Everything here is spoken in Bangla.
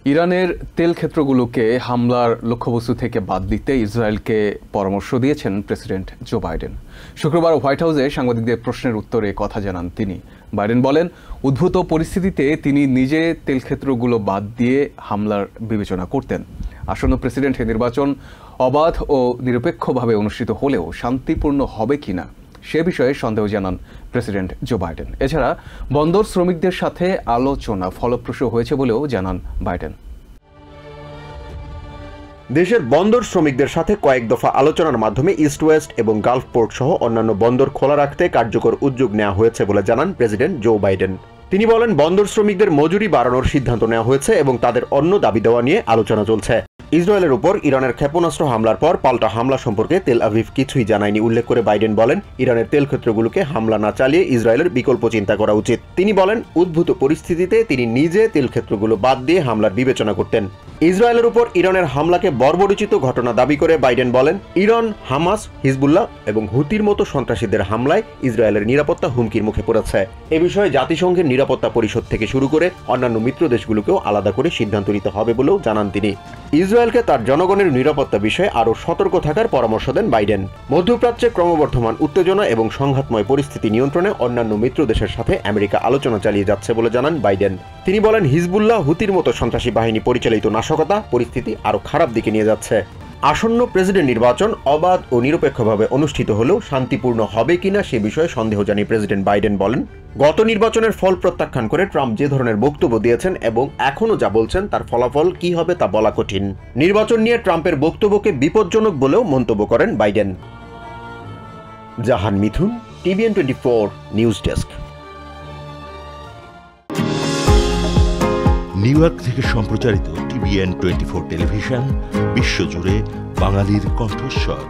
ইরানের তেল ক্ষেত্রগুলোকে হামলার লক্ষ্যবস্তু থেকে বাদ দিতে ইসরায়েলকে পরামর্শ দিয়েছেন প্রেসিডেন্ট জো বাইডেন। শুক্রবার হোয়াইট হাউসে সাংবাদিকদের প্রশ্নের উত্তরে কথা জানান তিনি। বাইডেন বলেন, উদ্ভূত পরিস্থিতিতে তিনি নিজে তেল ক্ষেত্রগুলো বাদ দিয়ে হামলার বিবেচনা করতেন। আসন্ন প্রেসিডেন্ট নির্বাচন অবাধ ও নিরপেক্ষভাবে অনুষ্ঠিত হলেও শান্তিপূর্ণ হবে কিনা সে বিষয়ে সন্দেহ জানান প্রেসিডেন্ট জো বাইডেন। এছাড়া বন্দর শ্রমিকদের সাথে আলোচনা ফলপ্রসূ হয়েছে বলেও জানান বাইডেন। দেশের বন্দর শ্রমিকদের সাথে কয়েক দফা আলোচনার মাধ্যমে ইস্ট ওয়েস্ট এবং গালফ পোর্ট সহ অন্যান্য বন্দর খোলা রাখতে কার্যকর উদ্যোগ নেওয়া হয়েছে বলে জানান প্রেসিডেন্ট জো বাইডেন। তিনি বলেন, বন্দর শ্রমিকদের মজুরি বাড়ানোর সিদ্ধান্ত নেওয়া হয়েছে এবং তাদের অন্য দাবি দেওয়া নিয়ে আলোচনা চলছে। ইসরায়েলের উপর ইরানের ক্ষেপণাস্ত্র হামলার পর পাল্টা হামলা সম্পর্কে তেল আভিভ কিছুই জানায়নি উল্লেখ করে বাইডেন বলেন, ইরানের তেল ক্ষেত্রগুলোকে হামলা না চালিয়ে ইসরায়েলের বিকল্প চিন্তা করা উচিত। তিনি বলেন, উদ্ভূত পরিস্থিতিতে তিনি নিজে তেল ক্ষেত্রগুলো বাদ দিয়ে হামলার বিবেচনা করতেন। ইসরায়েলের উপর ইরানের হামলাকে বর্বরোচিত ঘটনা দাবি করে বাইডেন বলেন, ইরান, হামাস, হিজবুল্লাহ এবং হুতির মতো সন্ত্রাসীদের হামলায় ইসরায়েলের নিরাপত্তা হুমকির মুখে পড়েছে। এ বিষয়ে জাতিসংঘের নিরাপত্তা পরিষদ থেকে শুরু করে অন্যান্য মিত্র দেশগুলোকেও আলাদা করে সিদ্ধান্ত নিতে হবে বলেও জানান তিনি। ইসরায়েলকে তার জনগণের নিরাপত্তা বিষয়ে আরও সতর্ক থাকার পরামর্শ দেন বাইডেন। মধ্যপ্রাচ্যে ক্রমবর্ধমান উত্তেজনা এবং সংঘাতময় পরিস্থিতি নিয়ন্ত্রণে অন্যান্য মিত্র দেশের সাথে আমেরিকা আলোচনা চালিয়ে যাচ্ছে বলে জানান বাইডেন। তিনি বলেন, হিজবুল্লাহ, হুতির মতো সন্ত্রাসী বাহিনী পরিচালিত নাশকতা পরিস্থিতি আরও খারাপ দিকে নিয়ে যাচ্ছে। আসন্ন প্রেসিডেন্ট নির্বাচন অবাধ ও নিরপেক্ষভাবে অনুষ্ঠিত হলেও শান্তিপূর্ণ হবে কিনা সে বিষয়ে সন্দেহ জানিয়ে প্রেসিডেন্ট বাইডেন বলেন, গত নির্বাচনের ফল প্রত্যাখ্যান করে ট্রাম্প যে ধরনের বক্তব্য দিয়েছেন এবং এখনও যা বলছেন তার ফলাফল কি হবে তা বলা কঠিন। নির্বাচন নিয়ে ট্রাম্পের বক্তব্যকে বিপজ্জনক বলেও মন্তব্য করেন বাইডেন। জাহান মিথুন, TVN 24 news desk. New York থেকে সম্প্রচারিত TVN 24 টেলিভিশন বিশ্বজুড়ে বাঙালির কণ্ঠস্বর।